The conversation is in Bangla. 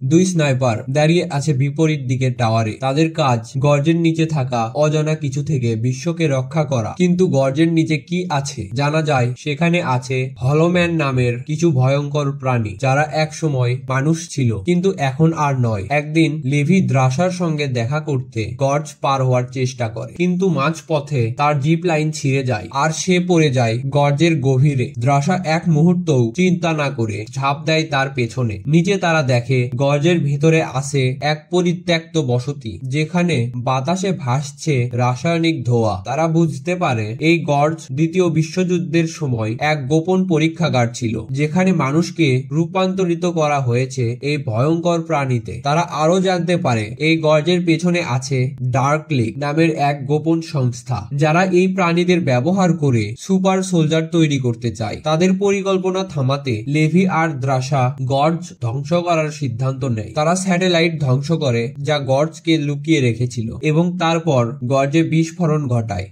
দুই স্নাইপার দাঁড়িয়ে আছে বিপরীত দিকের টাওয়ারে। তাদের কাজ গর্জের নিচে থাকা অজানা কিছু থেকে বিশ্বকে রক্ষা করা। কিন্তু গর্জের নিচে কি আছে জানা যায় সেখানে আছে হলোম্যান নামের কিছু ভয়ঙ্কর প্রাণী, যারা এক সময় মানুষ ছিল কিন্তু এখন আর নয়। একদিন লেভি দ্রাসার সঙ্গে দেখা করতে গর্জ পার হওয়ার চেষ্টা করে, কিন্তু মাঝ পথে তার জিপ লাইন ছিঁড়ে যায় আর সে পড়ে যায় গর্জের গভীরে। দ্রাসা এক মুহূর্তও চিন্তা না করে ঝাঁপ দেয় তার পেছনে। নিচে তারা দেখে গর্জের ভেতরে আছে এক পরিত্যক্ত বসতি, যেখানে বাতাসে ভাসছে রাসায়নিক ধোঁয়া। তারা বুঝতে পারে এই গর্জ দ্বিতীয় বিশ্বযুদ্ধের সময় এক গোপন পরীক্ষাগার ছিল, যেখানে মানুষকে রূপান্তরিত করা হয়েছে এই ভয়ঙ্কর প্রাণীতে। তারা আরো জানতে পারে এই গর্জের পেছনে আছে ডার্ক লেক নামের এক গোপন সংস্থা, যারা এই প্রাণীদের ব্যবহার করে সুপার সোলজার তৈরি করতে চায়। তাদের পরিকল্পনা থামাতে লেভি আর দ্রাসা গর্জ ধ্বংস করার সিদ্ধান্ত নেয়। তারা স্যাটেলাইট ধ্বংস করে যা গর্জকে লুকিয়ে রেখেছিল এবং তারপর গর্জে বিস্ফোরণ ঘটায়।